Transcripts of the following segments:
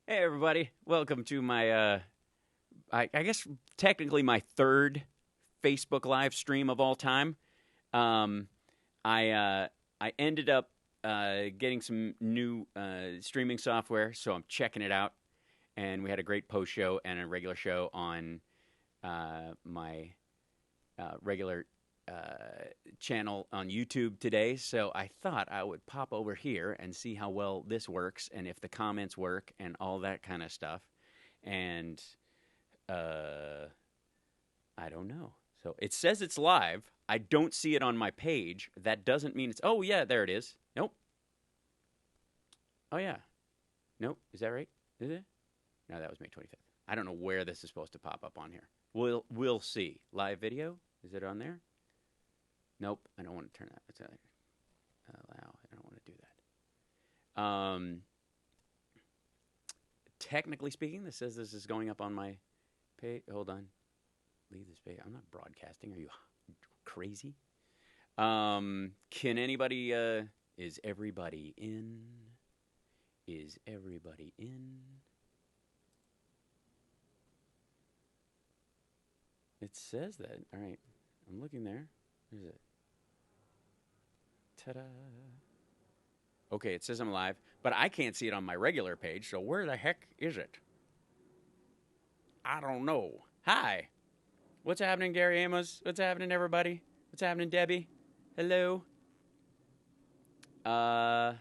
Hey everybody, welcome to my I guess technically my third Facebook live stream of all time. Um, I ended up getting some new streaming software, so I'm checking it out. And we had a great post show and a regular show on my regular channel on YouTube today. So I thought I would pop over here and see how well this works and if the comments work and all that kind of stuff. And uh, I don't know. So it says it's live. I don't see it on my page. That doesn't mean it's. Oh yeah, there it is. Nope. Oh yeah. Nope. Is that right? Is it? No, that was May 25th. I don't know where this is supposed to pop up on here. We'll see. Live video. Is it on there? Nope. I don't want to turn that. It's allow. I don't want to do that. Technically speaking, this says this is going up on my page. Hold on. Leave this page. I'm not broadcasting. Are you crazy? Can anybody? Is everybody in? Is everybody in? It says that. All right. I'm looking there. Where's it? Ta-da. Okay, it says I'm live, but I can't see it on my regular page, so where the heck is it? I don't know. Hi. What's happening, Gary Amos? What's happening, everybody? What's happening, Debbie? Hello. Uh,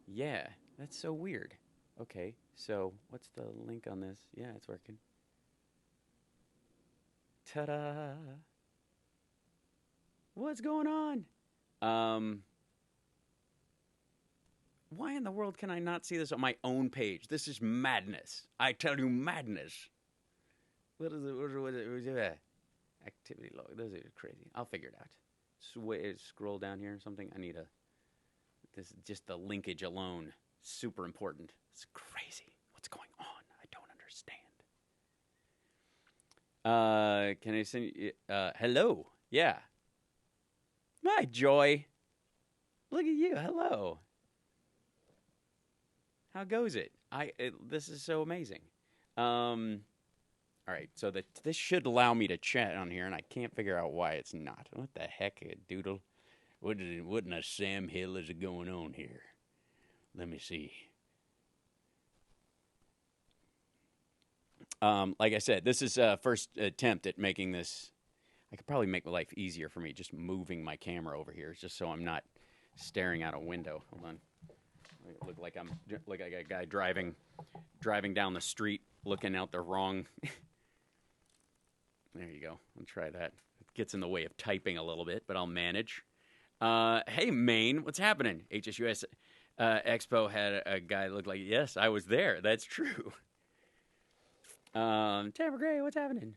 yeah, that's so weird. Okay, so what's the link on this? Yeah, it's working. Ta-da. What's going on? Um, why in the world can I not see this on my own page? This is madness. I tell you, madness. What is it? What is it? Activity log. This is crazy. I'll figure it out. Scroll down here or something. I need a. This just the linkage alone. Super important. It's crazy. What's going on? I don't understand. Can I send you? Hello. Yeah. Hi, Joy. Look at you. Hello. How goes it? This is so amazing. Um, all right, so this should allow me to chat on here, and I can't figure out why it's not. What the heck, doodle? What in the Sam Hill is going on here? Let me see. Like I said, this is first attempt at making this. I could probably make life easier for me just moving my camera over here, just so I'm not staring out a window. Hold on. I look like I'm like a guy driving down the street, looking out the wrong. There you go. I'll try that. It gets in the way of typing a little bit, but I'll manage. Hey, Maine, what's happening? HSUS Expo had a guy look like, yes, I was there. That's true. Tamara Gray, what's happening?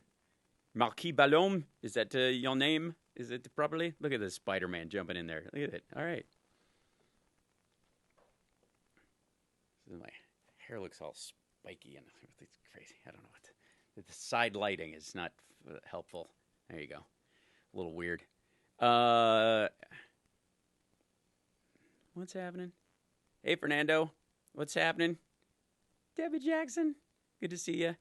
Marquis Ballon, is that your name? Is it properly? Look at this Spider-Man jumping in there. Look at it. All right. My hair looks all spiky and it's crazy. I don't know what. The side lighting is not helpful. There you go. A little weird. What's happening? Hey, Fernando. What's happening? Debbie Jackson. Good to see you.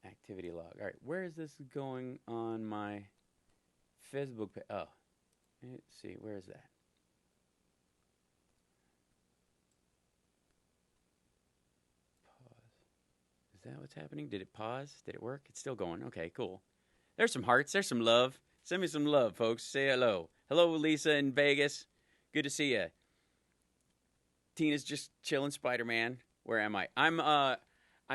Activity log. All right. Where is this going on my Facebook page? Oh, let's see. Where is that? Is that what's happening? Did it pause? Did it work? It's still going. Okay, cool. There's some hearts. There's some love. Send me some love, folks. Say hello. Hello, Lisa in Vegas. Good to see you. Tina's just chilling. Spider-Man. Where am I? I'm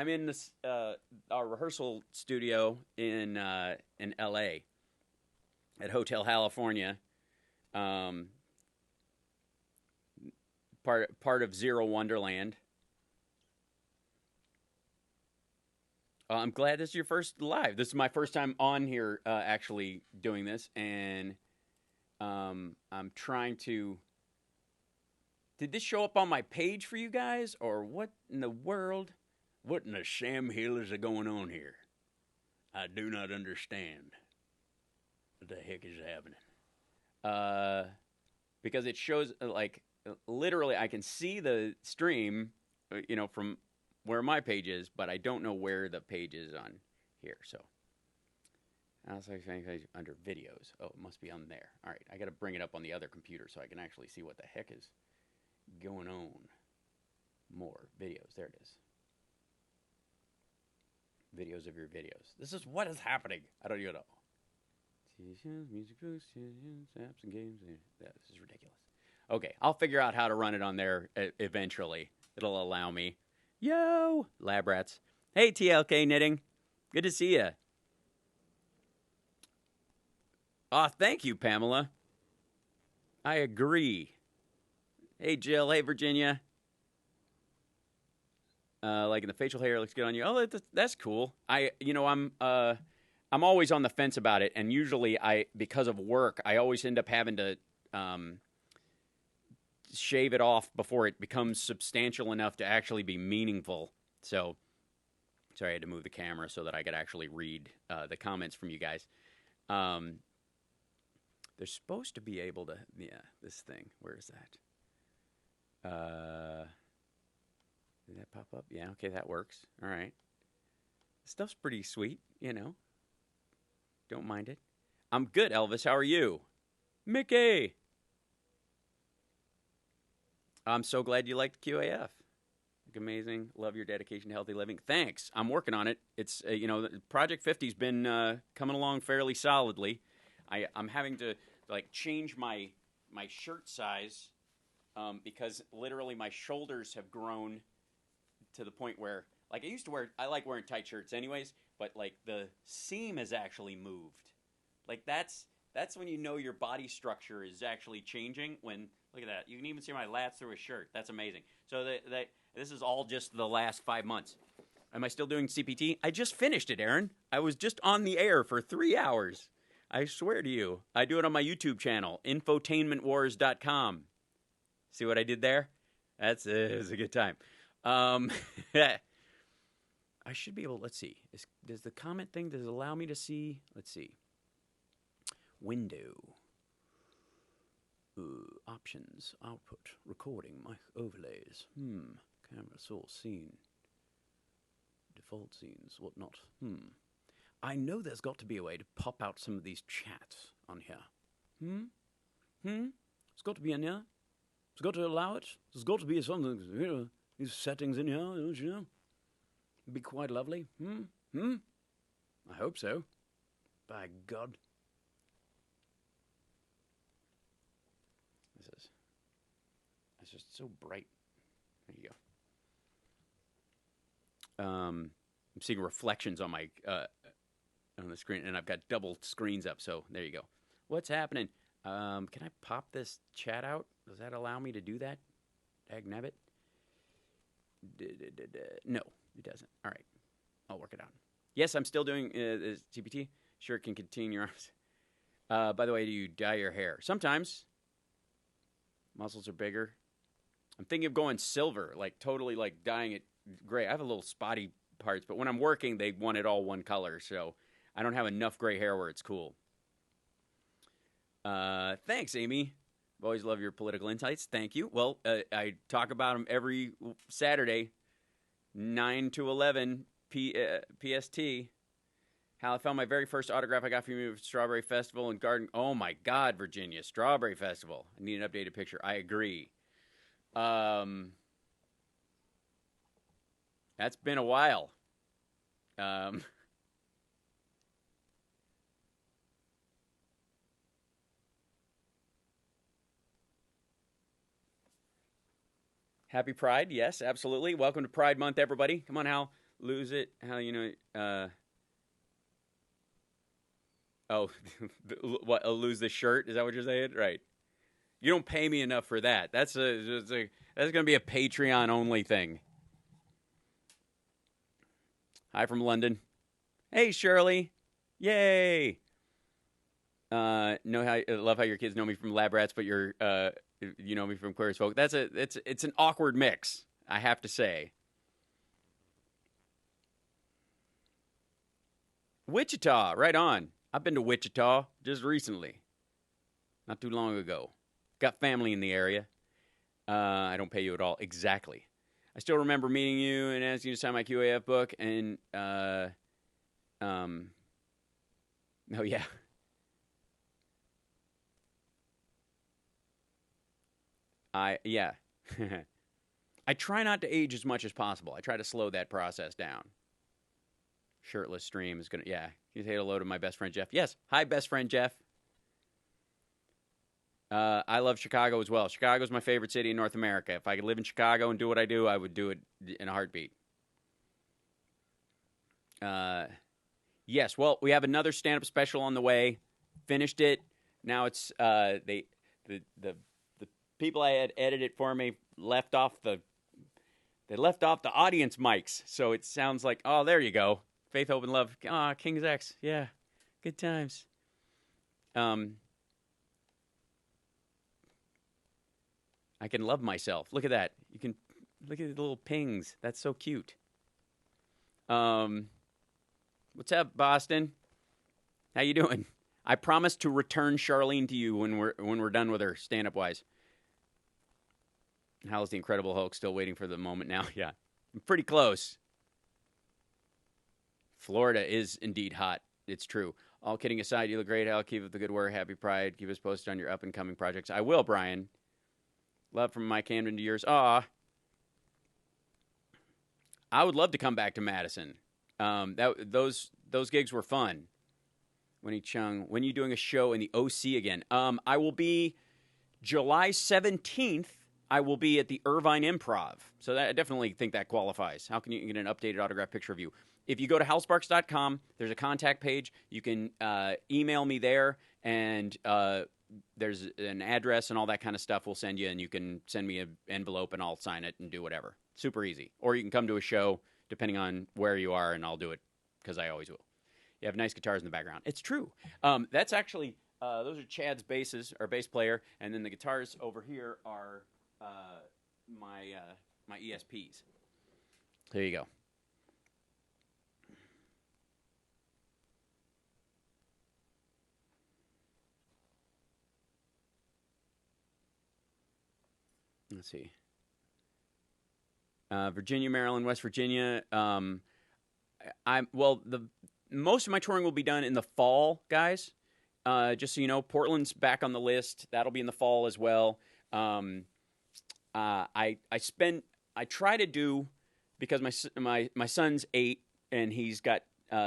in this our rehearsal studio in L.A. at Hotel California. Um, part of Zero Wonderland. I'm glad this is your first live. This is my first time on here actually doing this, and I'm trying to. Did this show up on my page for you guys, or what in the world? What in the Sam Hill is going on here? I do not understand. What the heck is happening? because it shows literally I can see the stream, from where my page is, but I don't know where the page is on here. So I'll say under videos. Oh, it must be on there. All right, I got to bring it up on the other computer so I can actually see what the heck is going on. More videos. There it is. Videos of your videos. This is what is happening. I don't even know. Music boost, apps and games. Yeah, this is ridiculous. Okay, I'll figure out how to run it on there eventually. It'll allow me. Yo, lab rats. Hey, TLK Knitting. Good to see you. Aw, thank you, Pamela. I agree. Hey, Jill. Hey, Virginia. Liking the facial hair looks good on you. Oh, that's cool. I'm always on the fence about it, and usually because of work, I always end up having to shave it off before it becomes substantial enough to actually be meaningful. So, sorry, I had to move the camera so that I could actually read the comments from you guys. They're supposed to be able to, this thing. Where is that? Did that pop up? Yeah, okay, that works. All right. Stuff's pretty sweet, Don't mind it. I'm good, Elvis. How are you? Mickey! I'm so glad you liked QAF. Amazing. Love your dedication to healthy living. Thanks. I'm working on it. It's, Project 50's been coming along fairly solidly. I'm having to, change my shirt size because literally my shoulders have grown to the point where, I like wearing tight shirts anyways, but, the seam has actually moved. That's when you know your body structure is actually changing. When, look at that. You can even see my lats through a shirt. That's amazing. So this is all just the last 5 months. Am I still doing CPT? I just finished it, Aaron. I was just on the air for 3 hours. I swear to you. I do it on my YouTube channel, infotainmentwars.com. See what I did there? It was a good time. I should be able, let's see. Does the comment thing, does it allow me to see? Let's see. Window. Options. Output. Recording. Mic overlays. Camera source. Scene. Default scenes. Whatnot. I know there's got to be a way to pop out some of these chats on here. It's got to be in here. It's got to allow it. There's got to be something, these settings in here, don't you know? It'd be quite lovely. I hope so. By God. It's just so bright. There you go. I'm seeing reflections on my on the screen, and I've got double screens up, so there you go. What's happening? Can I pop this chat out? Does that allow me to do that? Dagnabbit? No, it doesn't. All right. I'll work it out. Yes, I'm still doing CPT. Sure, it can contain your arms. By the way, do you dye your hair? Sometimes. Muscles are bigger. I'm thinking of going silver, totally dyeing it gray. I have a little spotty parts, but when I'm working, they want it all one color, so I don't have enough gray hair where it's cool. Thanks, Amy. I've always loved your political insights. Thank you. Well, I talk about them every Saturday, 9 to 11 PST. How I found my very first autograph I got from you at Strawberry Festival and Garden. Oh, my God, Virginia. Strawberry Festival. I need an updated picture. I agree. That's been a while. Happy Pride. Yes, absolutely. Welcome to Pride Month, everybody. Come on, Hal. Lose it. Hal, what? Lose the shirt? Is that what you're saying? Right. You don't pay me enough for that. That's going to be a Patreon only thing. Hi from London. Hey, Shirley. Yay. Love how your kids know me from Lab Rats, but you know me from Queer as Folk. It's an awkward mix, I have to say. Wichita, right on. I've been to Wichita just recently, not too long ago. Got family in the area. I don't pay you at all. Exactly. I still remember meeting you and asking you to sign my QAF book. And, oh, yeah. Yeah. I try not to age as much as possible. I try to slow that process down. Shirtless stream is going to, yeah. You say hello to my best friend, Jeff. Yes. Hi, best friend, Jeff. I love Chicago as well. Chicago is my favorite city in North America. If I could live in Chicago and do what I do, I would do it in a heartbeat. Yes, well, we have another stand-up special on the way. Finished it. Now it's the people I had edited for me left off the audience mics, so it sounds like, oh, there you go. Faith, Hope, and Love. Ah, King's X. Yeah, good times. I can love myself. Look at that. You can look at the little pings. That's so cute. What's up, Boston? How you doing? I promise to return Charlene to you when we're done with her, stand-up wise. How's the Incredible Hulk? Still waiting for the moment now. Yeah, I'm pretty close. Florida is indeed hot. It's true. All kidding aside, you look great, Hal. Keep up the good work. Happy Pride. Keep us posted on your up-and-coming projects. I will, Brian. Love from Mike Camden to yours. Aw. I would love to come back to Madison. Those gigs were fun. Winnie Chung, when are you doing a show in the OC again? I will be July 17th. I will be at the Irvine Improv. So I definitely think that qualifies. How can you get an updated autographed picture of you? If you go to howlsparks.com, there's a contact page. You can email me there, and there's an address and all that kind of stuff we'll send you, and you can send me an envelope, and I'll sign it and do whatever. Super easy. Or you can come to a show, depending on where you are, and I'll do it, because I always will. You have nice guitars in the background. It's true. That's actually, those are Chad's basses, our bass player, and then the guitars over here are my ESPs. There you go. Let's see. Virginia, Maryland, West Virginia. Most of my touring will be done in the fall, guys. Just so you know, Portland's back on the list. That'll be in the fall as well. I try to do, because my son's 8 and he's got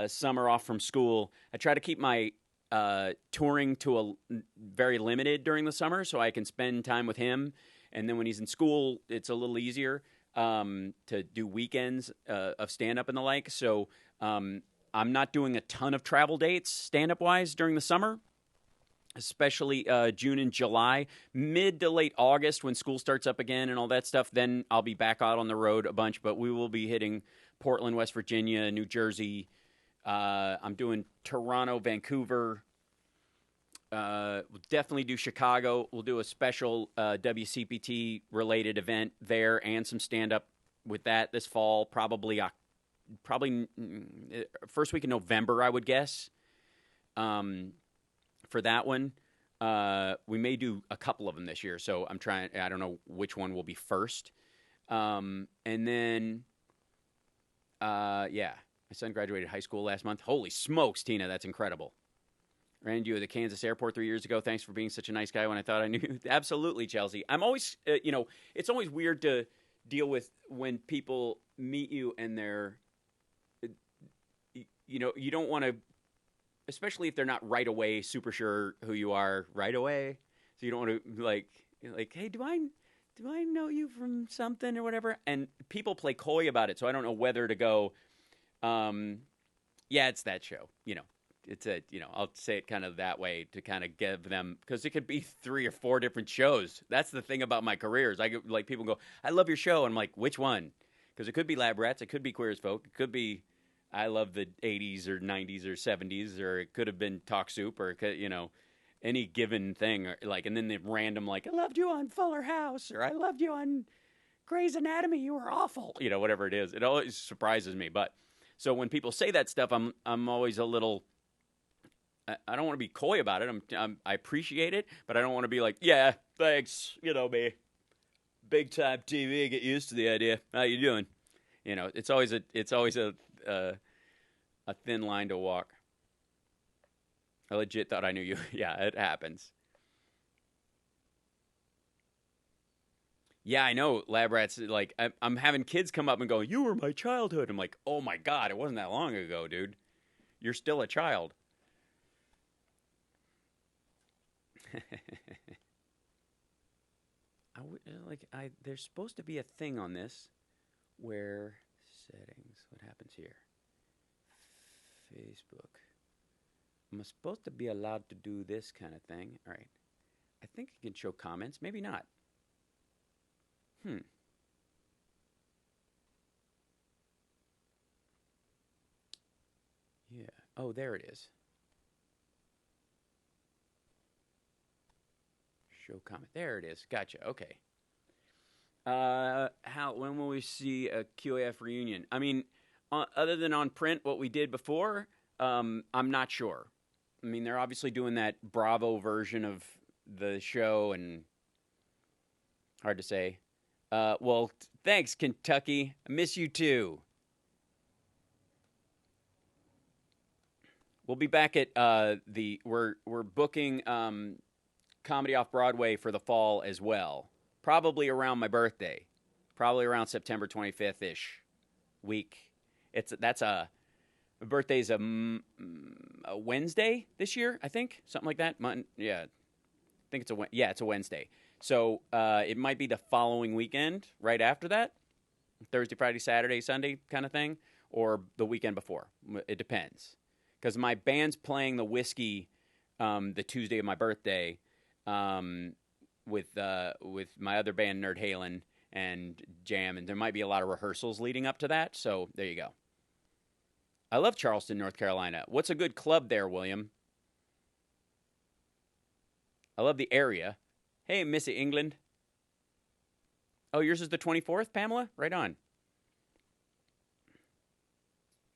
summer off from school. I try to keep my touring to a very limited during the summer, so I can spend time with him. And then when he's in school, it's a little easier to do weekends of stand-up and the like. So I'm not doing a ton of travel dates stand-up-wise during the summer, especially June and July. Mid to late August, when school starts up again and all that stuff, then I'll be back out on the road a bunch. But we will be hitting Portland, West Virginia, New Jersey. I'm doing Toronto, Vancouver. We'll definitely do Chicago. We'll do a special WCPT related event there and some stand up with that this fall. Probably first week in November, I would guess. For that one, we may do a couple of them this year. So I'm trying. I don't know which one will be first. And then, yeah, my son graduated high school last month. Holy smokes, Tina, that's incredible. Ran you at the Kansas airport 3 years ago. Thanks for being such a nice guy when I thought I knew you. Absolutely, Chelsea. I'm always, it's always weird to deal with when people meet you and they're, you don't want to, especially if they're not right away super sure who you are right away. So you don't want to like, hey, do I know you from something or whatever? And people play coy about it. So I don't know whether to go, yeah, it's that show, It's I'll say it kind of that way to kind of give them, because it could be 3 or 4 different shows. That's the thing about my careers. People go, I love your show. And I'm like, which one? Because it could be Lab Rats. It could be Queer as Folk. It could be I love the 80s or 90s or 70s, or it could have been Talk Soup, or, any given thing. Or and then the random, I loved you on Fuller House, or I loved you on Grey's Anatomy. You were awful. Whatever it is. It always surprises me. But so when people say that stuff, I'm always a little I don't want to be coy about it. I appreciate it, but I don't want to be like, yeah, thanks, me, big time TV. Get used to the idea. How you doing? It's always a thin line to walk. I legit thought I knew you. Yeah, it happens. Yeah, I know, lab rats. Like, I'm having kids come up and go, "You were my childhood." I'm like, "Oh my god, it wasn't that long ago, dude. You're still a child." There's supposed to be a thing on this where settings. What happens here? Facebook. I'm supposed to be allowed to do this kind of thing. All right. I think I can show comments. Maybe not. Yeah. Oh, there it is. Show comment. There it is. Gotcha. Okay. When will we see a QAF reunion? I mean, other than on print, what we did before, I'm not sure. I mean, they're obviously doing that Bravo version of the show, and hard to say. Well, thanks, Kentucky. I miss you too. We'll be back at we're booking comedy off Broadway for the fall as well. Probably around my birthday. Probably around September 25th ish week. My birthday's a Wednesday this year, I think, something like that. Yeah, I think it's a Wednesday. So it might be the following weekend, right after that, Thursday, Friday, Saturday, Sunday kind of thing, or the weekend before. It depends, because my band's playing the Whiskey the Tuesday of my birthday with my other band, Nerd Halen, and Jam, and there might be a lot of rehearsals leading up to that. So there you go. I love Charleston, North Carolina. What's a good club there, William? I love the area. Hey, Missy England. Oh, yours is the 24th, Pamela? Right on.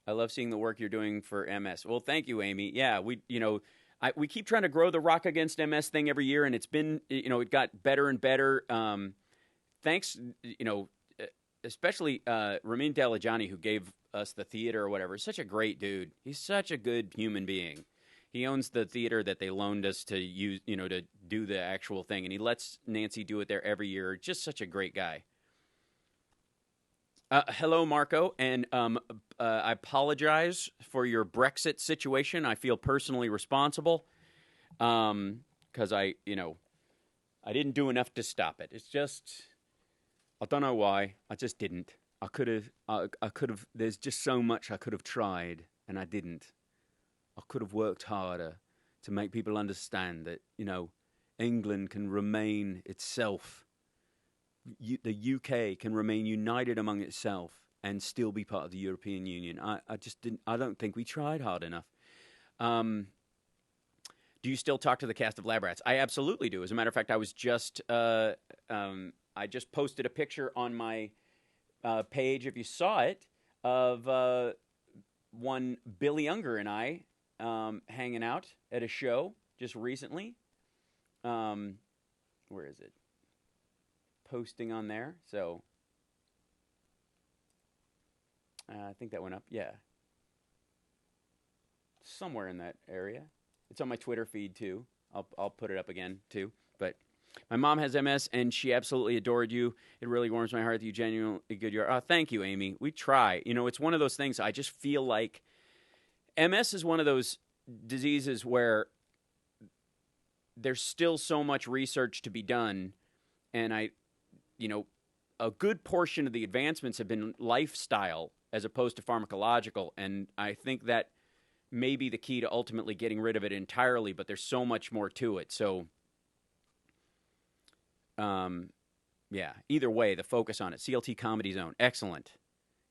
I love seeing the work you're doing for MS. Well, thank you, Amy. Yeah, we keep trying to grow the Rock Against MS thing every year, and it's been, it got better and better. Thanks, especially Ramin Dalajani, who gave us the theater or whatever. Such a great dude. He's such a good human being. He owns the theater that they loaned us to use, to do the actual thing, and he lets Nancy do it there every year. Just such a great guy. Hello, Marco, and I apologize for your Brexit situation. I feel personally responsible because I didn't do enough to stop it. It's just, I don't know why. I just didn't. I could have. There's just so much I could have tried, and I didn't. I could have worked harder to make people understand that, England can remain itself. The UK can remain united among itself and still be part of the European Union. I just didn't. I don't think we tried hard enough. Do you still talk to the cast of Lab Rats? I absolutely do. As a matter of fact, I was just I just posted a picture on my page, if you saw it, of one Billy Unger and I hanging out at a show just recently. Where is it? Posting on there. So I think that went up. Yeah. Somewhere in that area. It's on my Twitter feed too. I'll put it up again too. But my mom has MS and she absolutely adored you. It really warms my heart that you genuinely good you are. Oh, thank you, Amy. We try. It's one of those things. I just feel like MS is one of those diseases where there's still so much research to be done, and a good portion of the advancements have been lifestyle as opposed to pharmacological, and I think that may be the key to ultimately getting rid of it entirely, but there's so much more to it. So, yeah, either way, the focus on it. CLT Comedy Zone, excellent.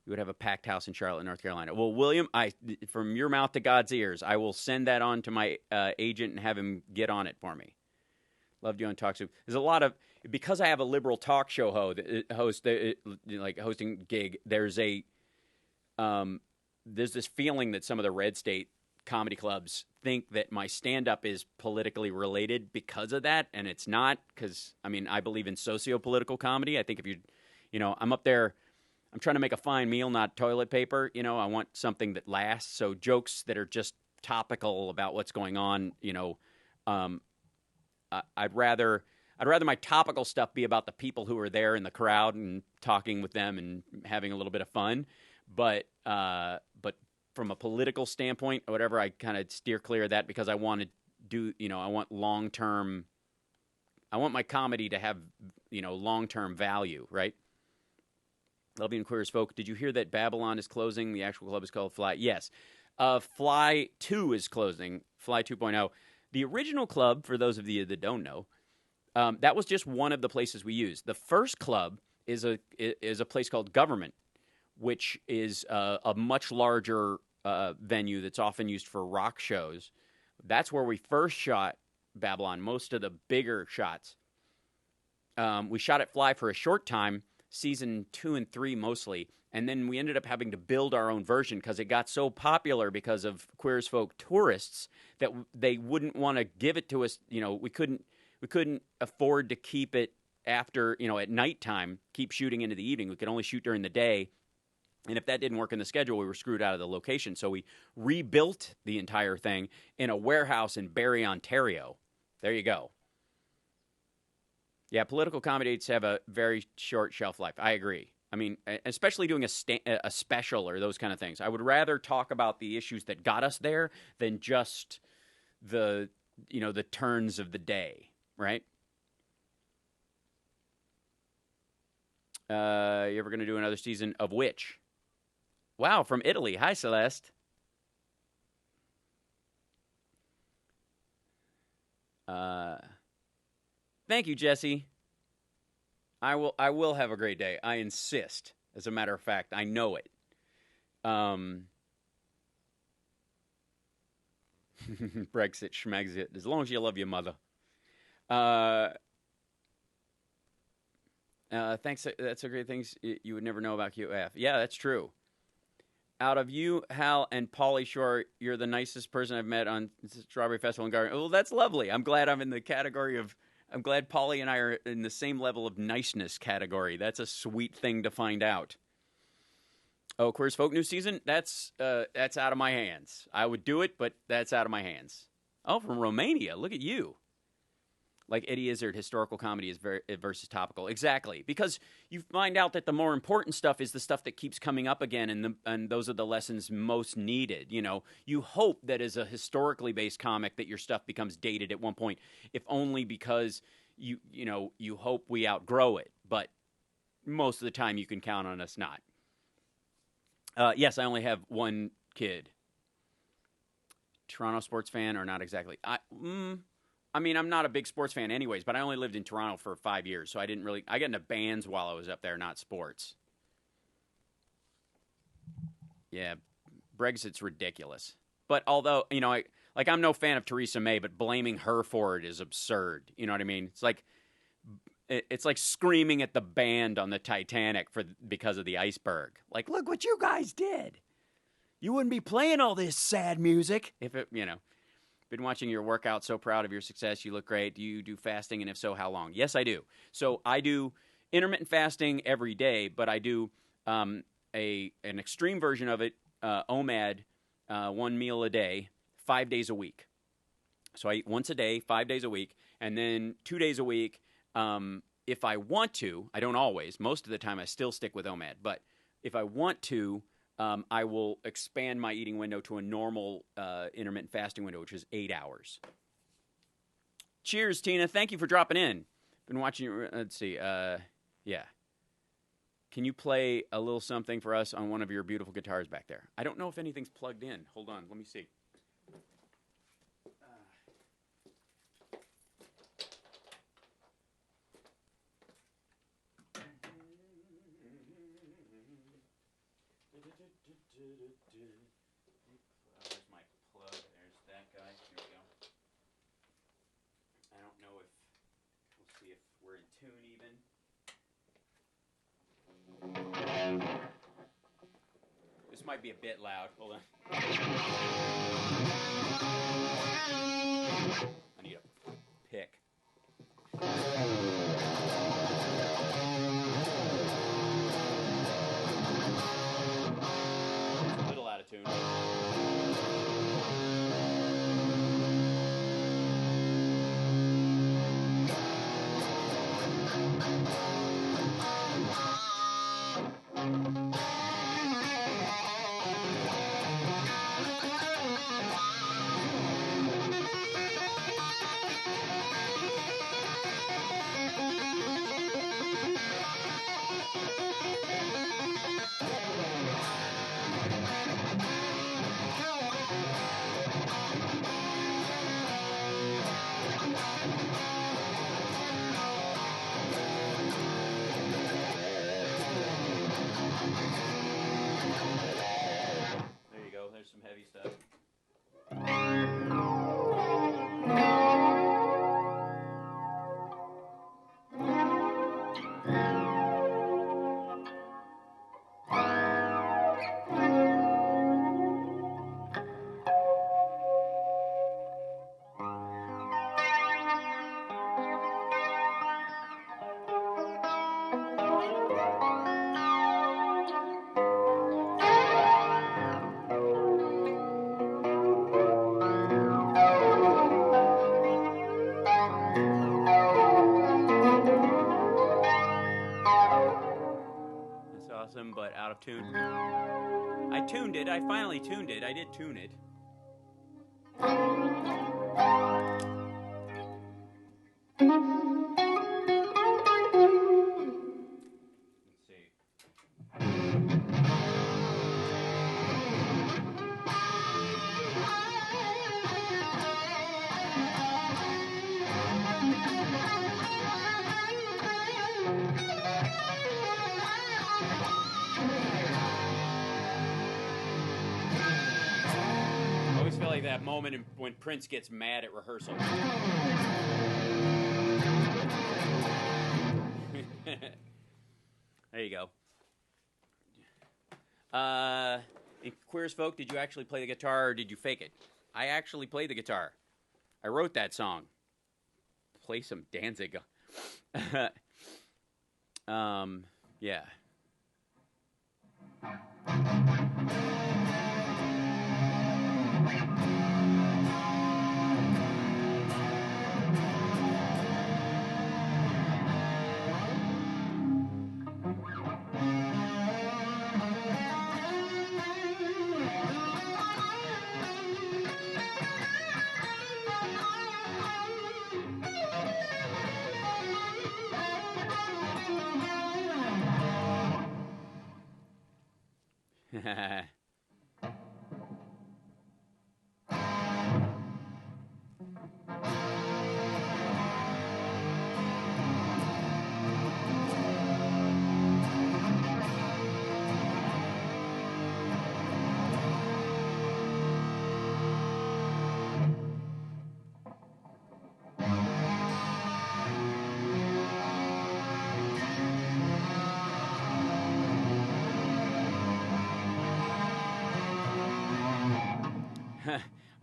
You would have a packed house in Charlotte, North Carolina. Well, William, from your mouth to God's ears, I will send that on to my agent and have him get on it for me. Loved you on Talk Soup. There's a lot of, because I have a liberal talk show hosting gig. There's this feeling that some of the red state comedy clubs think that my stand-up is politically related because of that, and it's not, because, I mean, I believe in socio-political comedy. I think if I'm up there, I'm trying to make a fine meal, not toilet paper. I want something that lasts. So jokes that are just topical about what's going on, I'd rather my topical stuff be about the people who are there in the crowd and talking with them and having a little bit of fun. But from a political standpoint or whatever, I kind of steer clear of that because I want to do, I want long-term, I want my comedy to have, long-term value, right? Loving and Queer as Folk. Did you hear that Babylon is closing? The actual club is called Fly. Yes. Fly 2 is closing. Fly 2.0. The original club, for those of you that don't know, that was just one of the places we used. The first club is a place called Government, which is a much larger venue that's often used for rock shows. That's where we first shot Babylon, most of the bigger shots. We shot at Fly for a short time, season 2 and 3 mostly, and then we ended up having to build our own version because it got so popular because of Queer as Folk tourists that they wouldn't want to give it to us. We couldn't afford to keep it after, at nighttime, keep shooting into the evening. We could only shoot during the day. And if that didn't work in the schedule, we were screwed out of the location. So we rebuilt the entire thing in a warehouse in Barrie, Ontario. There you go. Yeah, political comedies have a very short shelf life. I agree. I mean, especially doing a special or those kind of things. I would rather talk about the issues that got us there than just the turns of the day, right? You ever going to do another season of which? Wow, from Italy. Hi, Celeste. Thank you, Jesse. I will have a great day. I insist. As a matter of fact, I know it. Brexit, schmexit. As long as you love your mother. Thanks. That's a great things you would never know about QAF. Yeah, that's true. Out of you, Hal, and Pauly Shore, you're the nicest person I've met on Strawberry Festival and Garden. Well, that's lovely. I'm glad I'm in the category of. I'm glad Pauly and I are in the same level of niceness category. That's a sweet thing to find out. Oh, Queer as Folk new season? That's out of my hands. I would do it, but that's out of my hands. Oh, from Romania. Look at you. Like Eddie Izzard, historical comedy is versus topical. Exactly. Because you find out that the more important stuff is the stuff that keeps coming up again, and those are the lessons most needed. You hope that as a historically based comic that your stuff becomes dated at one point, if only because you hope we outgrow it. But most of the time you can count on us not. Yes, I only have one kid. Toronto sports fan or not exactly? I mean, I'm not a big sports fan anyways, but I only lived in Toronto for 5 years, so I got into bands while I was up there, not sports. Yeah, Brexit's ridiculous. But although, I'm no fan of Theresa May, but blaming her for it is absurd. You know what I mean? It's like screaming at the band on the Titanic because of the iceberg. Like, look what you guys did. You wouldn't be playing all this sad music if it, Been watching your workout. So proud of your success. You look great. Do you do fasting? And if so, how long? Yes, I do. So I do intermittent fasting every day, but I do an extreme version of it, OMAD, 1 meal a day, 5 days a week. So I eat once a day, 5 days a week, and then 2 days a week. If I want to, I don't always. Most of the time I still stick with OMAD. But if I want to, I will expand my eating window to a normal intermittent fasting window, which is 8 hours. Cheers, Tina. Thank you for dropping in. Been watching. Let's see. Yeah. Can you play a little something for us on one of your beautiful guitars back there? I don't know if anything's plugged in. Hold on. Let me see. There's my plug. There's that guy. Here we go. I don't know if we'll see if we're in tune even. This might be a bit loud. Hold on. I need a pick. A little out of tune. There you go. There's some heavy stuff. Awesome, but out of tune. I tuned it. I finally tuned it. I did tune it. Let's see. I always feel like that moment when Prince gets mad at rehearsal. There you go. In Queer as Folk, did you actually play the guitar or did you fake it? I actually played the guitar. I wrote that song. Play some Danzig. Yeah.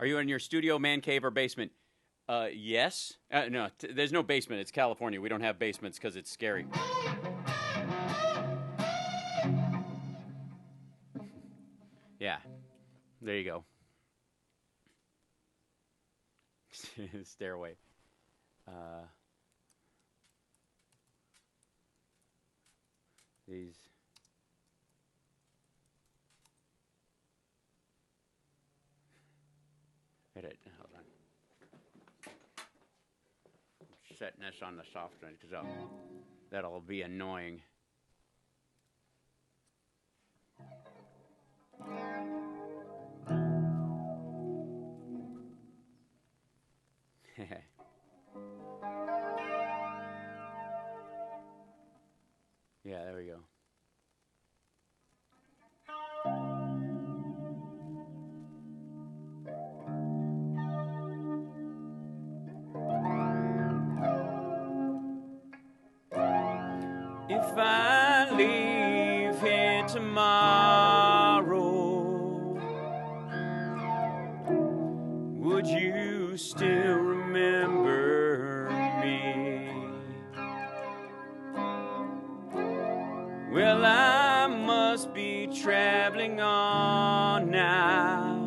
Are you in your studio, man cave, or basement? Yes. No, there's no basement. It's California. We don't have basements because it's scary. Yeah. There you go. Stairway. These. Edit. Hold on. I'm setting this on the soft one because that'll be annoying. Yeah, there we go. If I leave here tomorrow, would you Well, I must be traveling on now.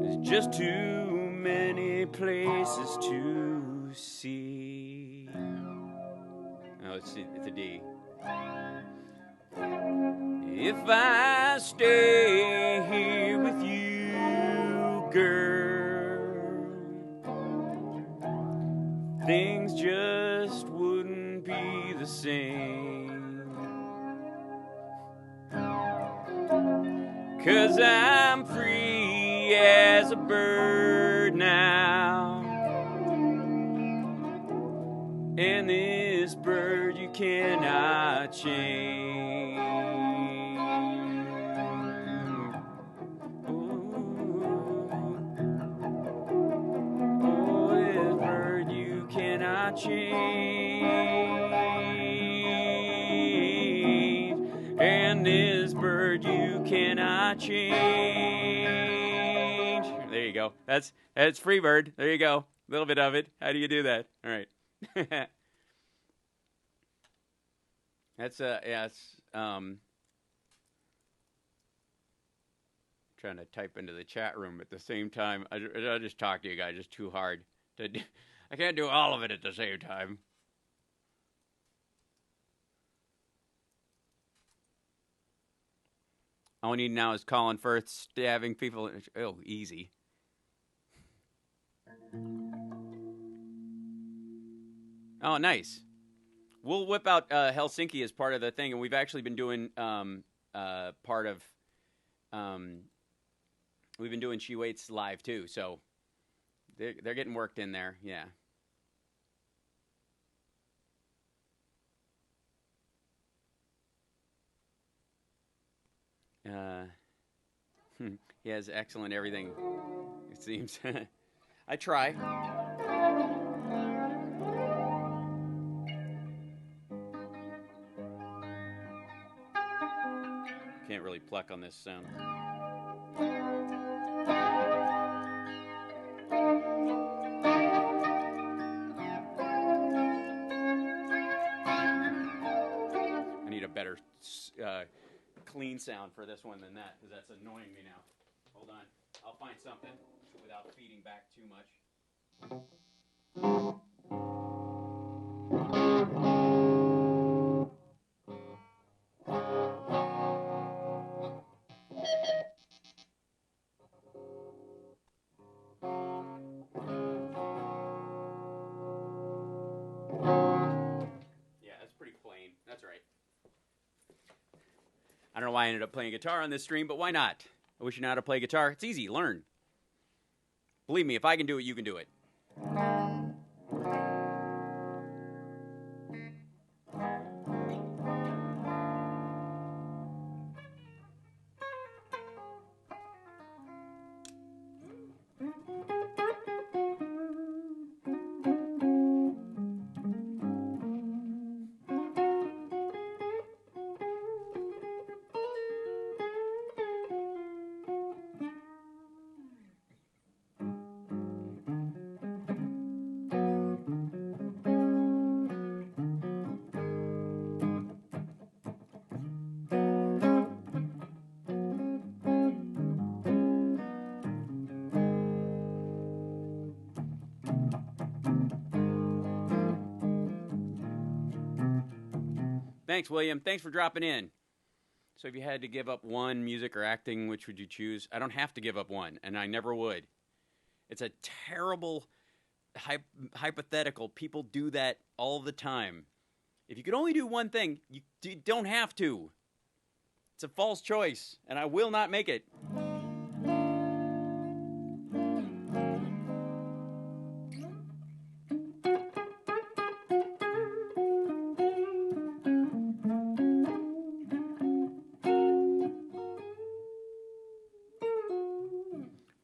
There's just too many places to see. Oh, it's a D. If I stay here with you, girl, things just wouldn't be the same. 'Cause I'm free as a bird now, and this bird you cannot change. Oh, this bird you cannot change, and this bird you cannot change. There you go. That's Freebird. There you go. A little bit of it. How do you do that? All right. That's trying to type into the chat room at the same time. I just talk to you guys. It's too hard to do. I can't do all of it at the same time. All we need now is Colin Firth stabbing people. Oh, easy. Oh, nice. We'll whip out Helsinki as part of the thing, and we've actually been doing we've been doing She Waits live too, so they're getting worked in there, yeah. He has excellent everything, it seems. I try. Can't really pluck on this sound. I need a better clean sound for this one than that, because that's annoying me now. Hold on. I'll find something without feeding back too much. Yeah, that's pretty plain. That's right. I don't know why I ended up playing guitar on this stream, but why not? I wish you knew how to play guitar. It's easy. Learn. Believe me, if I can do it, you can do it. Thanks, William. Thanks for dropping in. So if you had to give up one, music or acting, which would you choose? I don't have to give up one, and I never would. It's a terrible hypothetical. People do that all the time. If you could only do one thing, you don't have to. It's a false choice, and I will not make it.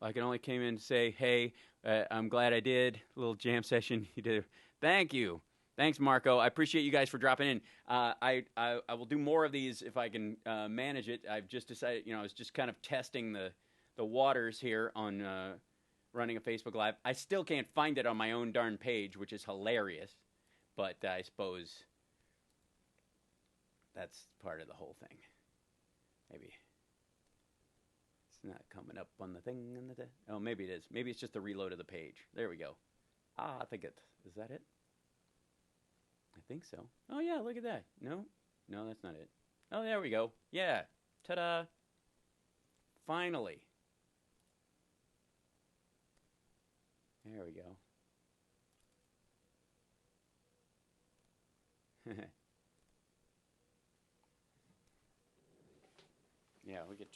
I can only came in to say, hey, I'm glad I did a little jam session. You did. Thank you. Thanks, Marco. I appreciate you guys for dropping in. I will do more of these if I can manage it. I've just decided, I was just kind of testing the waters here on running a Facebook Live. I still can't find it on my own darn page, which is hilarious. But I suppose That's part of the whole thing. Maybe it's not coming up on the thing. Oh, maybe it is. Maybe it's just the reload of the page. There we go. I think it. Is that it? I think so. Oh, yeah, look at that. No, that's not it. Oh, there we go. Yeah. Ta-da. Finally. There we go. Yeah, we get.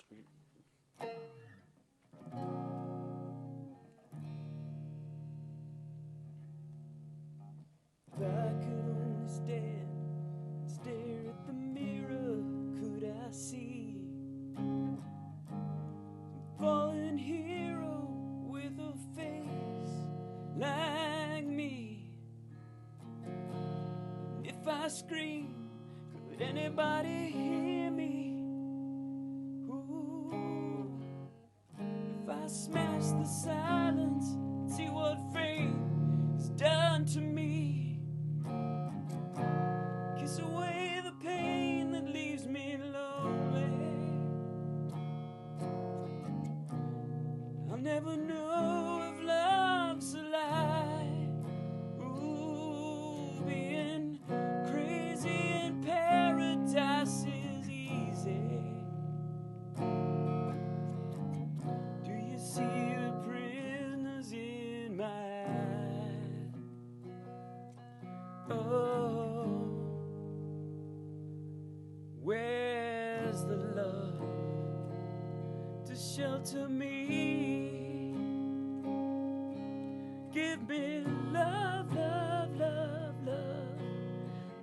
If I could only stand and stare at the mirror, could I see some fallen hero with a face like me? And if I scream, could anybody hear me? Ooh, if I smash the silence, see what fate has done to me. Kiss away the pain that leaves me lonely. I'll never know if love's a lie. Ooh, being crazy in paradise is easy. Do you see the prisoners in my eyes? Oh, where's the love to shelter me? Give me love, love, love, love.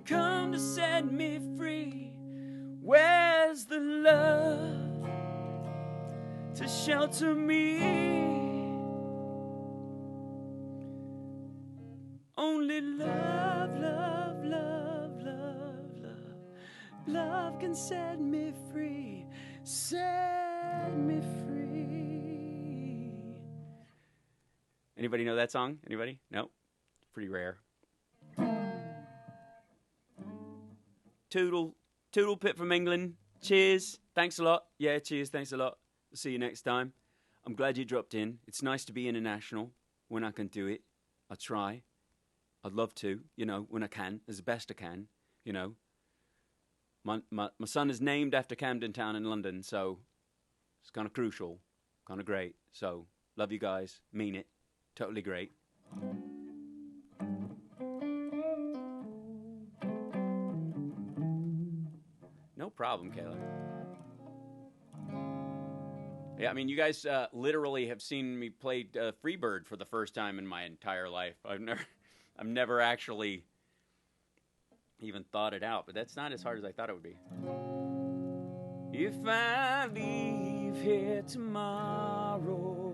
Come to set me free. Where's the love to shelter me? Only love, love, love, love, love. Love can set me free. Set me free. Anybody know that song? Anybody? No? Pretty rare. Toodle Pip from England. Cheers. Thanks a lot. Yeah, cheers. Thanks a lot. See you next time. I'm glad you dropped in. It's nice to be international when I can do it. I try. I'd love to, when I can, as best I can, My son is named after Camden Town in London, so it's kind of crucial, kind of great. So, love you guys. Mean it. Totally great. No problem, Kayla. Yeah, I mean, you guys literally have seen me play Freebird for the first time in my entire life. I've never actually even thought it out, but that's not as hard as I thought it would be. If I leave here tomorrow,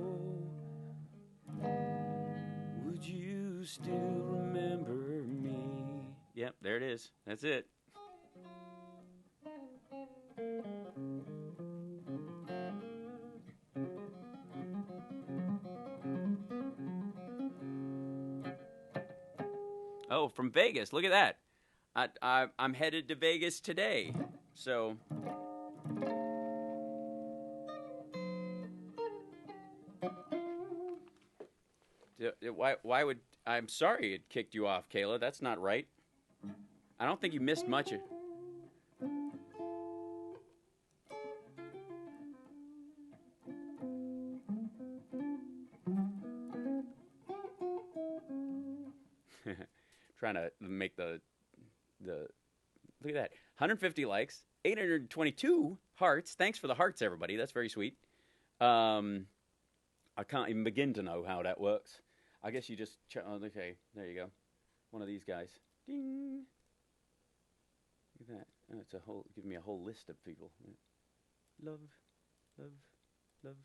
would you still remember me? Yep, there it is. That's it. Oh, from Vegas. Look at that. I'm headed to Vegas today. So why would I'm sorry it kicked you off, Kayla. That's not right. I don't think you missed much of trying to make the look at that. 150 likes, 822 hearts. Thanks for the hearts, everybody. That's very sweet. I can't even begin to know how that works. I guess you just okay, there you go. One of these guys. Ding. Look at that. Oh, it's give me a whole list of people. Love, love, love.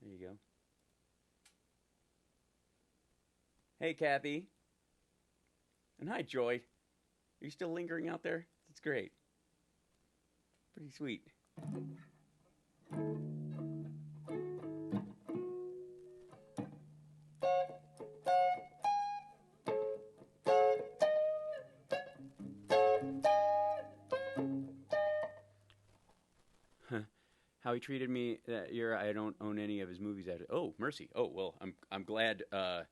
There you go. Hey, Kathy. And hi, Joy. Are you still lingering out there? It's great. Pretty sweet. how he treated me that year. I don't own any of his movies. Oh, mercy. Oh, well, I'm glad. I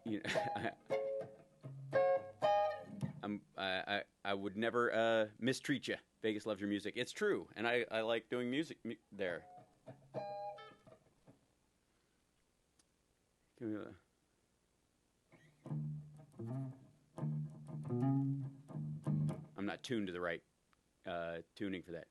you know, I would never mistreat you. Vegas loves your music. It's true, and I like doing music there. Give me I'm not tuned to the right tuning for that.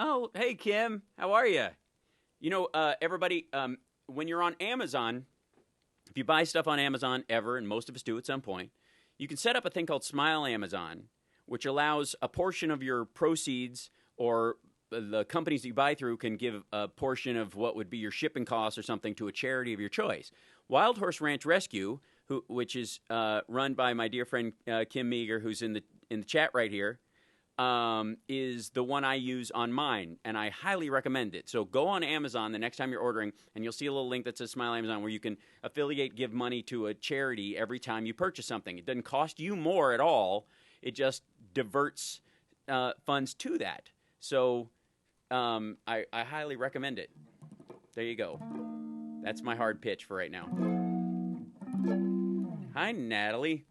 Oh, hey, Kim. How are you? You know, everybody, when you're on Amazon, if you buy stuff on Amazon ever, and most of us do at some point, you can set up a thing called Smile Amazon, which allows a portion of your proceeds, or the companies that you buy through can give a portion of what would be your shipping costs or something to a charity of your choice. Wild Horse Ranch Rescue, which is run by my dear friend Kim Meager, who's in the chat right here, is the one I use on mine, and I highly recommend it. So go on Amazon the next time you're ordering, and you'll see a little link that says Smile Amazon, where you can give money to a charity every time you purchase something. It doesn't cost you more at all. It just diverts funds to that. So I highly recommend it. There you go. That's my hard pitch for right now. Hi, Natalie.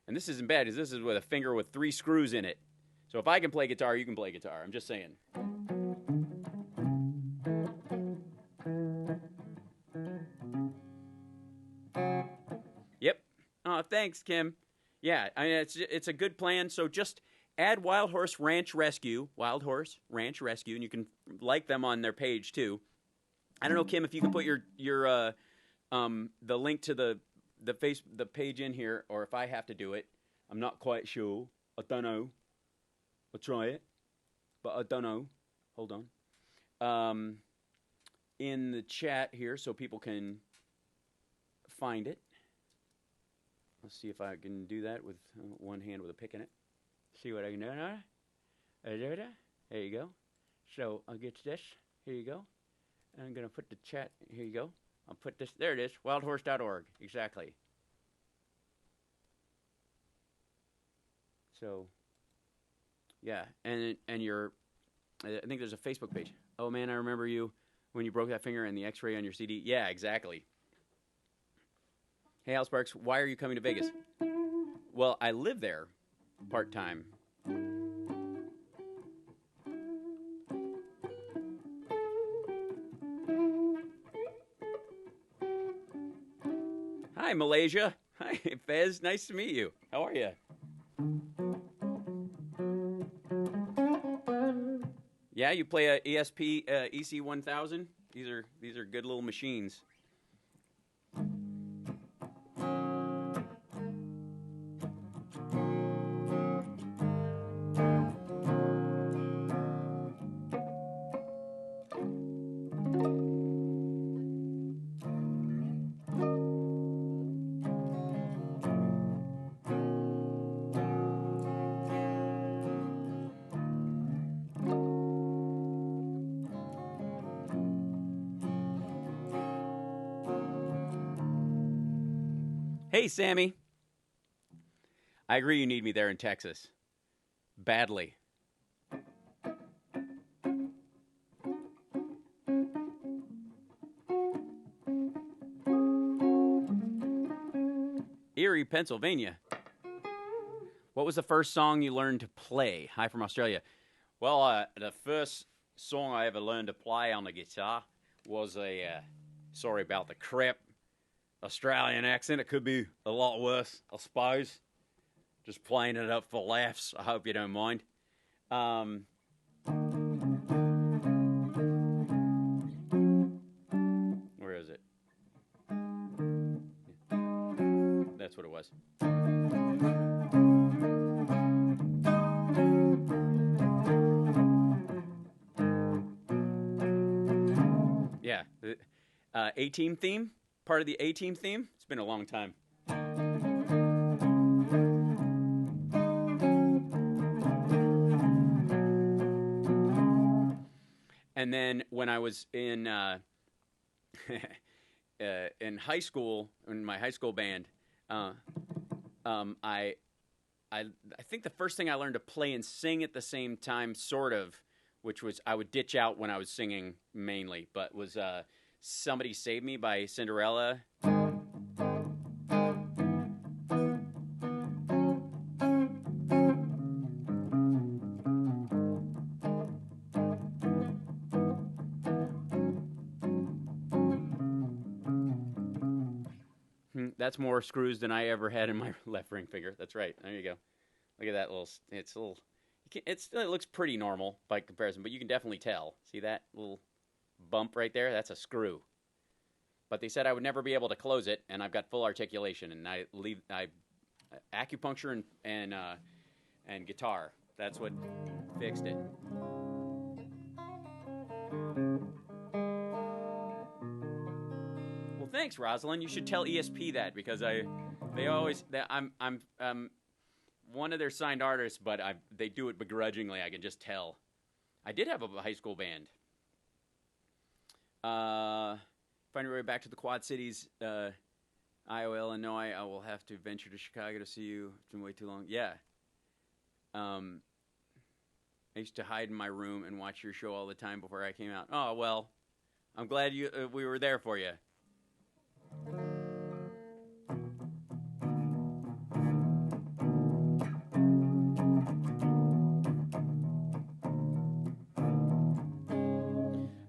And this isn't bad, because this is with a finger with 3 screws in it. So if I can play guitar, you can play guitar. I'm just saying. Yep. Oh, thanks, Kim. Yeah, I mean, it's a good plan. So just add Wild Horse Ranch Rescue, and you can like them on their page too. I don't know, Kim, if you can put your the link to the page in here, or if I have to do it. I'm not quite sure. I don't know. I'll try it, but I don't know. Hold on. In the chat here, so people can find it. Let's see if I can do that with one hand with a pick in it. See what I can do. There you go. So I'll get this. Here you go. And I'm going to put the chat. Here you go. I'll put this. There it is. Wildhorse.org. Exactly. So, yeah. And you're, I think there's a Facebook page. Oh, man, I remember you when you broke that finger and the x-ray on your CD. Yeah, exactly. Hey, Al Sparks, why are you coming to Vegas? Well, I live there part-time. Hi, Malaysia. Hi, Fez. Nice to meet you. How are you? Yeah, you play a ESP EC1000? These are good little machines. Hey, Sammy. I agree you need me there in Texas. Badly. Erie, Pennsylvania. What was the first song you learned to play? Hi from Australia. Well, the first song I ever learned to play on the guitar was sorry about the crap Australian accent. It could be a lot worse, I suppose. Just playing it up for laughs. I hope you don't mind. Where is it? That's what it was. Yeah. A-Team theme, part of the A-Team theme. It's been a long time. And then when I was in in high school, in my high school band, I think the first thing I learned to play and sing at the same time, sort of, which was I would ditch out when I was singing mainly, but was Somebody Save Me by Cinderella. That's more screws than I ever had in my left ring finger. That's right. There you go. Look at that little. It's a little. It looks pretty normal by comparison, but you can definitely tell. See that little bump right there? That's a screw. But they said I would never be able to close it, and I've got full articulation. And I acupuncture and guitar. That's what fixed it. Well, thanks, Rosalyn. You should tell ESP that because I'm one of their signed artists, but they do it begrudgingly. I can just tell. I did have a high school band. Find your way back to the Quad Cities, Iowa, Illinois. I will have to venture to Chicago to see you. It's been way too long. Yeah. I used to hide in my room and watch your show all the time before I came out. Oh, well, I'm glad we were there for you.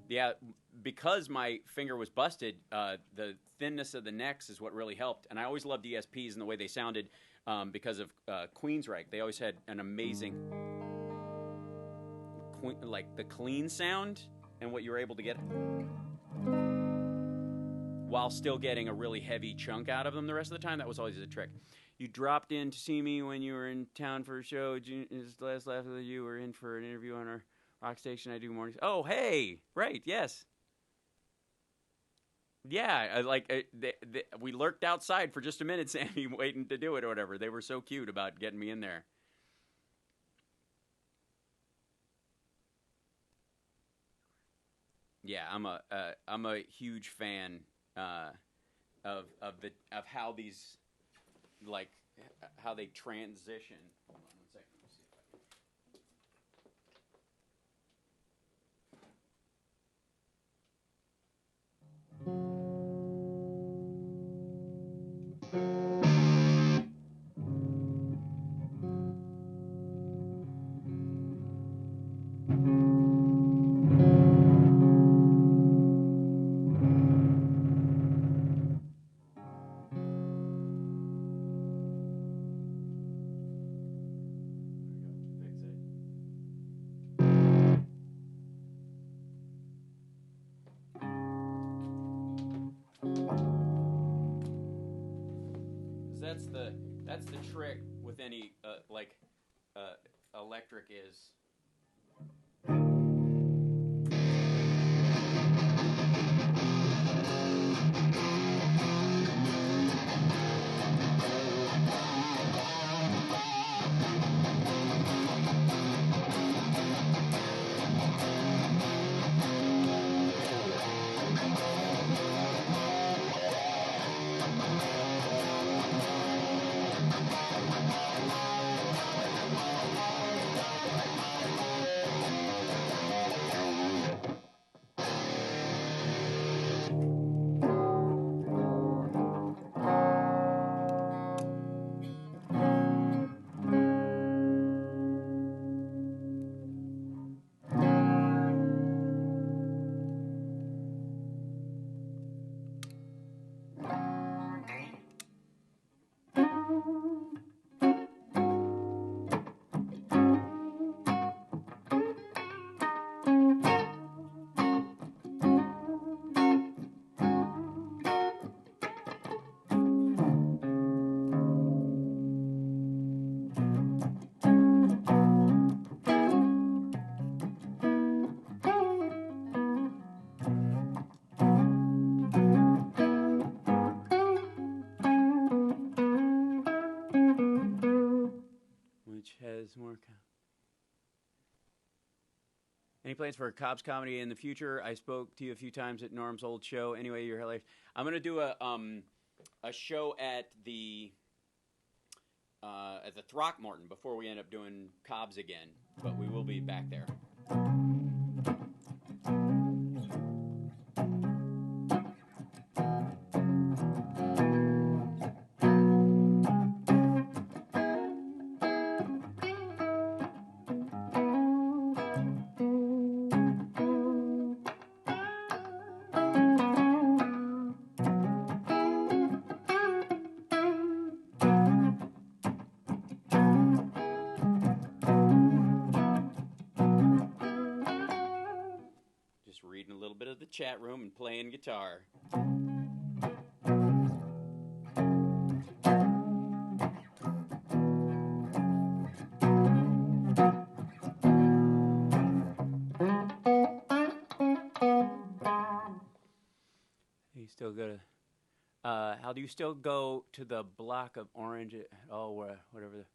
Yeah, because my finger was busted, the thinness of the necks is what really helped. And I always loved ESPs and the way they sounded because of Queensryche. They always had an amazing, like the clean sound and what you were able to get while still getting a really heavy chunk out of them the rest of the time. That was always a trick. You dropped in to see me when you were in town for a show. Last you were in for an interview on our rock station. I do mornings. Oh, hey, right, yes. Yeah, we lurked outside for just a minute, Sammy, waiting to do it or whatever. They were so cute about getting me in there. Yeah, I'm a huge fan of how these how they transition. Hold on 1 second. Let me see if I that's the trick with any electric is. Any plans for Cobb's comedy in the future? I spoke to you a few times at Norm's old show. Anyway, you're hilarious. I'm gonna do a show at the Throckmorton before we end up doing Cobb's again, but we will be back there. Reading a little bit of the chat room and playing guitar. You still go to how do you still go to the block of Orange whatever the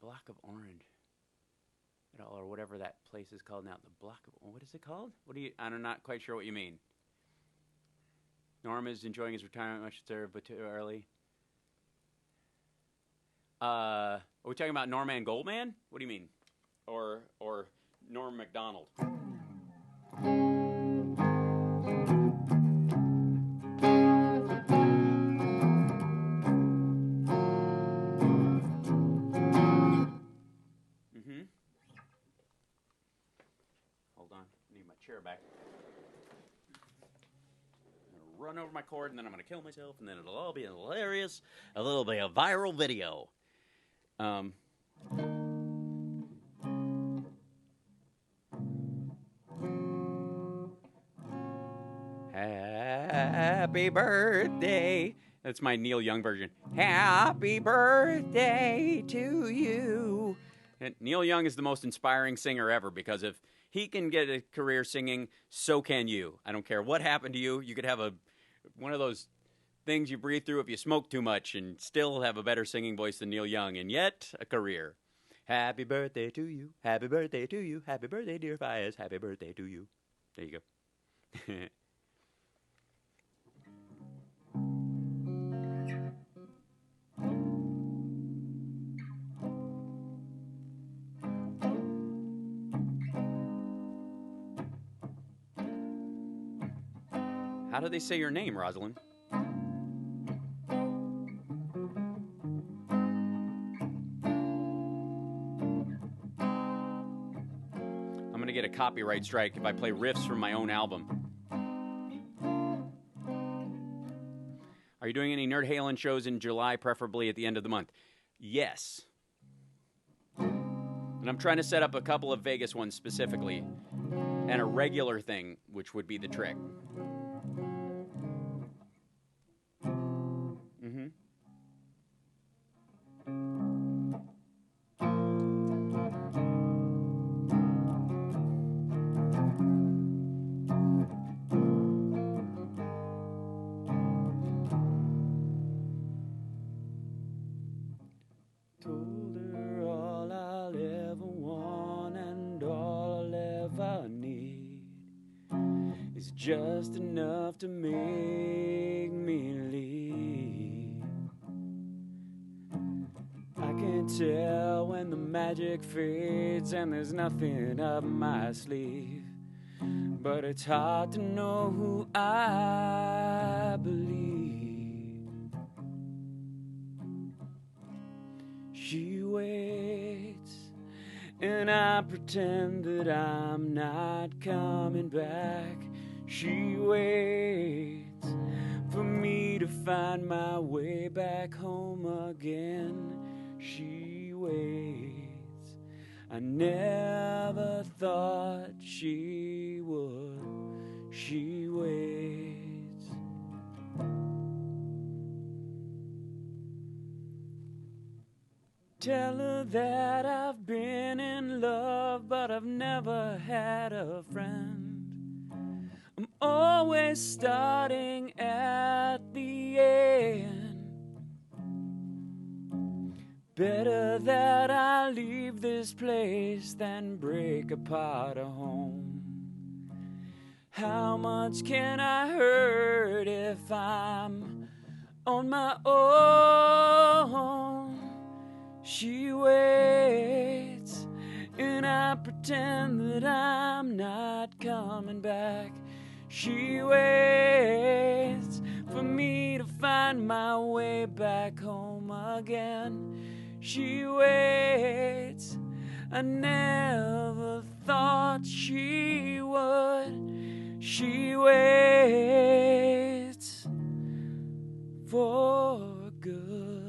block of Orange or whatever that place is called now. The block of, what is it called? I'm not quite sure what you mean. Norm is enjoying his retirement, much deserved, but too early. Are we talking about Norman Goldman? What do you mean? Or Norm MacDonald? Chair back. I'm going to run over my cord, and then I'm going to kill myself, and then it'll all be hilarious. A little bit of viral video. Happy birthday. That's my Neil Young version. Happy birthday to you. And Neil Young is the most inspiring singer ever, because if he can get a career singing, so can you. I don't care what happened to you. You could have one of those things you breathe through if you smoke too much and still have a better singing voice than Neil Young, and yet a career. Happy birthday to you. Happy birthday to you. Happy birthday, dear Fias. Happy birthday to you. There you go. How do they say your name, Rosalyn? I'm going to get a copyright strike if I play riffs from my own album. Are you doing any Nerd Halen shows in July, preferably at the end of the month? Yes. And I'm trying to set up a couple of Vegas ones specifically, and a regular thing, which would be the trick. Told her all I'll ever want and all I'll ever need is just enough to make me leave. I can tell when the magic fades and there's nothing up my sleeve, but it's hard to know who I believe. She waits, and I pretend that I'm not coming back. She waits for me to find my way back home again. She waits. I never thought she would. She waits. Tell her that I've been in love, but I've never had a friend. I'm always starting at the end. Better that I leave this place than break apart a home. How much can I hurt if I'm on my own? She waits, and I pretend that I'm not coming back. She waits for me to find my way back home again. She waits, I never thought she would. She waits for good.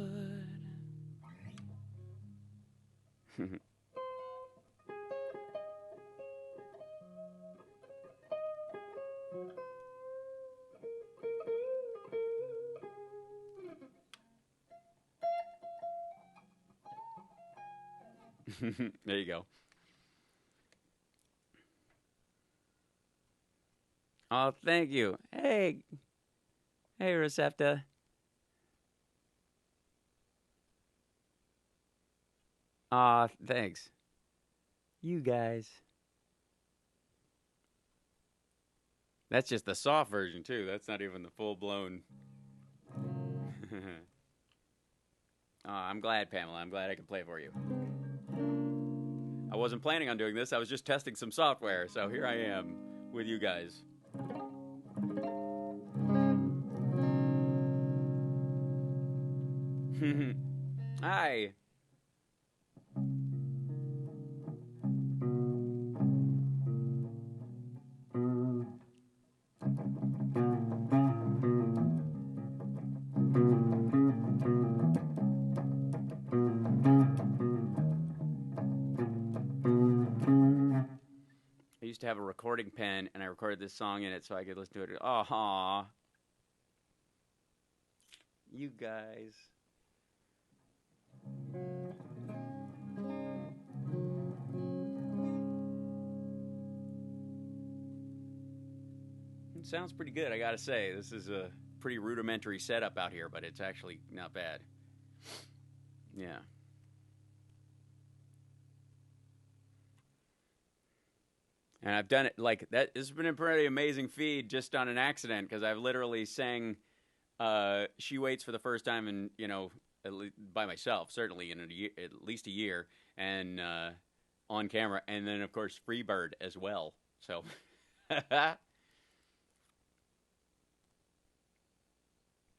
There you go. Oh, thank you. Hey, Recepta. Aw, thanks. You guys. That's just the soft version, too. That's not even the full-blown. I'm glad, Pamela. I'm glad I can play for you. I wasn't planning on doing this. I was just testing some software, so here I am with you guys. Hi. I used to have a recording pen, and I recorded this song in it so I could listen to it. Aw. You guys. It sounds pretty good, I gotta say. This is a pretty rudimentary setup out here, but it's actually not bad. Yeah. And I've done it like that. This has been a pretty amazing feed just on an accident, because I've literally sang She Waits for the first time in, by myself, certainly in at least a year, and on camera, and then of course Freebird as well. So if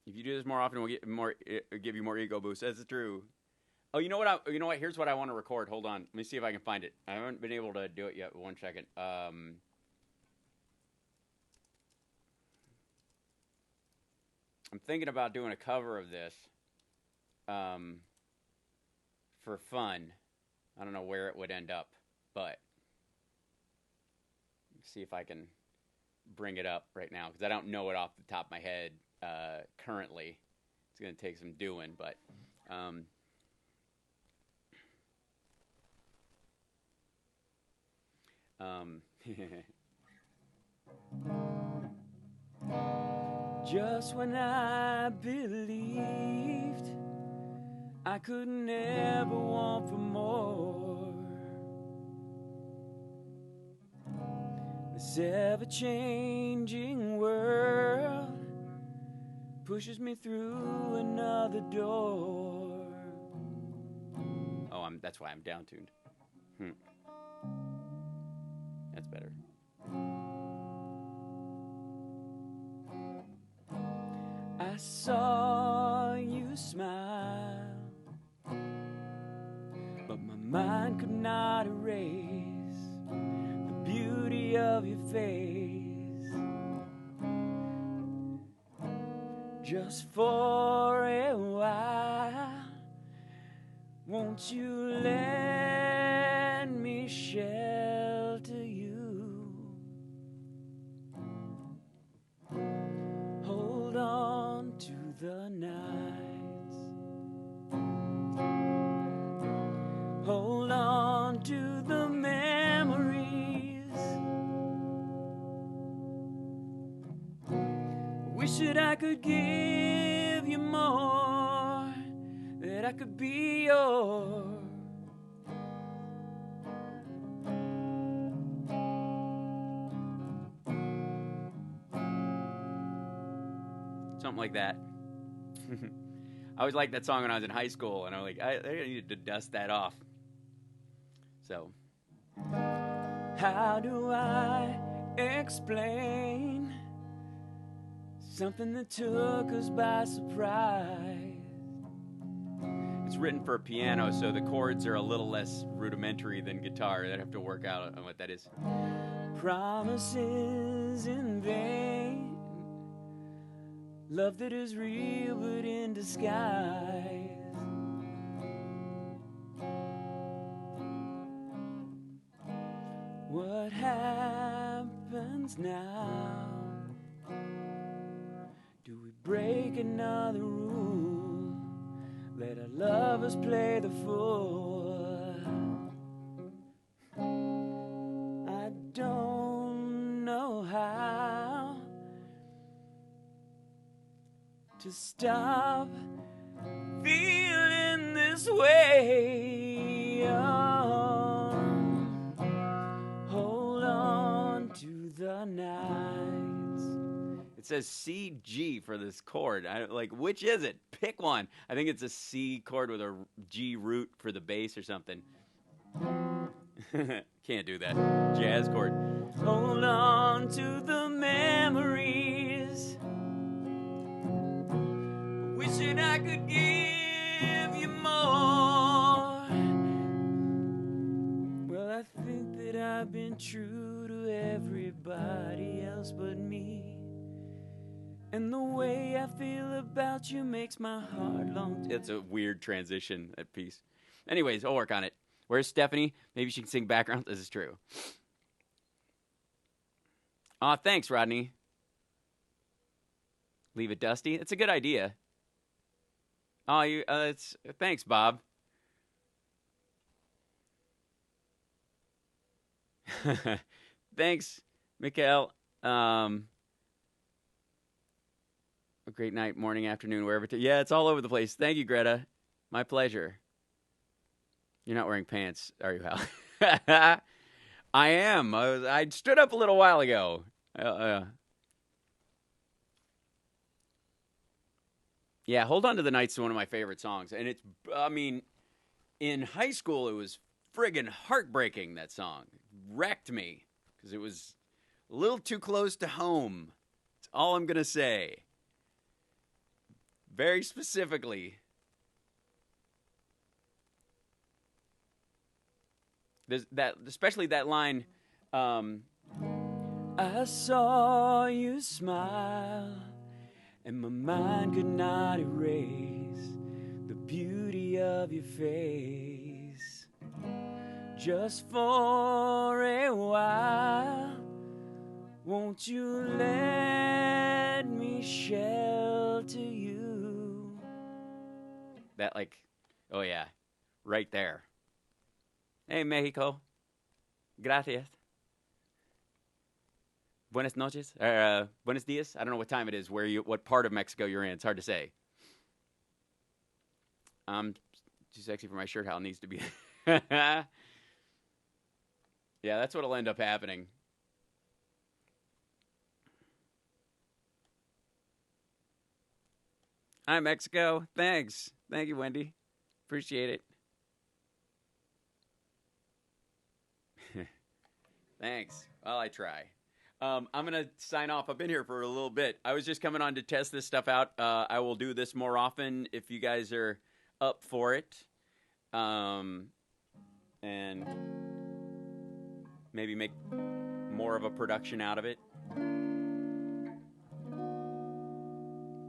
you do this more often, we'll give you more ego boosts. That's true. Oh, you know what? Here's what I want to record. Hold on. Let me see if I can find it. I haven't been able to do it yet. 1 second. I'm thinking about doing a cover of this for fun. I don't know where it would end up, but let's see if I can bring it up right now, because I don't know it off the top of my head currently. It's going to take some doing, but... Just when I believed I could never want for more, this ever-changing world pushes me through another door. Oh, that's why I'm down-tuned. That's better. I saw you smile, but my mind could not erase the beauty of your face. Just for a while, won't you let me shelter you? Hold on to the nights, hold on to the memories. Wish that I could give you more, that that I could be yours. Something like that. I always liked that song when I was in high school, and I'm like, I needed to dust that off. So, how do I explain something that took us by surprise? It's written for piano, so the chords are a little less rudimentary than guitar. I'd have to work out on what that is. Promises in vain, love that is real but in disguise. What happens now? Do we break another rule? Let our lovers play the fool. I don't know how to stop feeling this way. Oh, hold on to the nights. It says C G for this chord. Which is it? Pick one. I think it's a C chord with a G root for the bass or something. Can't do that. Jazz chord. Hold on to the memories. Wishing I could give you more. Well, I think that I've been true to everybody else but me. And the way I feel about you makes my heart long. It's a weird transition, that piece. Anyways, I'll work on it. Where's Stephanie? Maybe she can sing background. This is true. Aw, thanks, Rodney. Leave it dusty? It's a good idea. Oh, thanks, Bob. Thanks, Mikhail. A great night, morning, afternoon, wherever. Yeah, it's all over the place. Thank you, Greta. My pleasure. You're not wearing pants, are you, Hal? I am. I stood up a little while ago. Yeah, Hold On to the Night's one of my favorite songs. And in high school, it was friggin' heartbreaking, that song. It wrecked me because it was a little too close to home. That's all I'm going to say. Very specifically. There's that, especially that line, I saw you smile, and my mind could not erase the beauty of your face. Just for a while, won't you let me shelter you? That, oh yeah, right there. Hey, Mexico. Gracias. Buenas noches. Buenos dias. I don't know what time it is, what part of Mexico you're in. It's hard to say. I'm too sexy for my shirt. How it needs to be. Yeah, that's what'll end up happening. Hi, Mexico. Thanks. Thank you, Wendy. Appreciate it. Thanks. Well, I try. I'm going to sign off. I've been here for a little bit. I was just coming on to test this stuff out. I will do this more often if you guys are up for it. And maybe make more of a production out of it.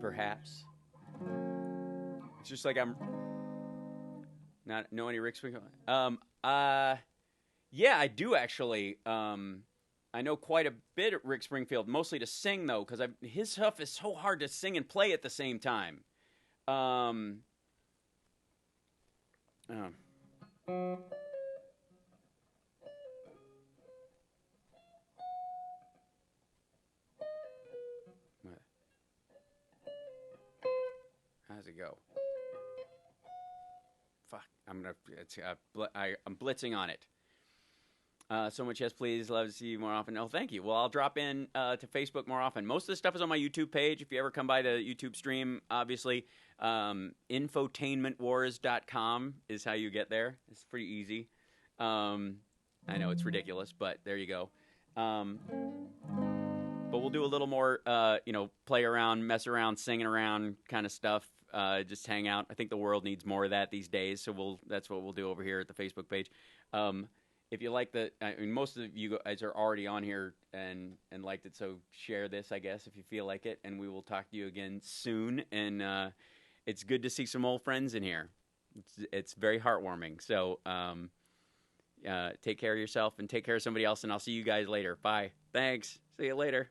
Perhaps. It's just like I'm not know any Rick Springfield. Yeah, I do actually. I know quite a bit of Rick Springfield, mostly to sing though, because his stuff is so hard to sing and play at the same time. How does it go? fuck. I'm blitzing on it. So much, yes, please. Love to see you more often. Oh, thank you. Well, I'll drop in to Facebook more often. Most of the stuff is on my YouTube page. If you ever come by the YouTube stream, obviously, infotainmentwars.com is how you get there. It's pretty easy. I know it's ridiculous, but there you go. But we'll do a little more, play around, mess around, singing around kind of stuff. Just hang out. I think the world needs more of that these days, so that's what we'll do over here at the Facebook page. If you like most of you guys are already on here and liked it, so share this, I guess, if you feel like it, and we will talk to you again soon. And it's good to see some old friends in here. It's very heartwarming. So take care of yourself and take care of somebody else, and I'll see you guys later. Bye. Thanks. See you later.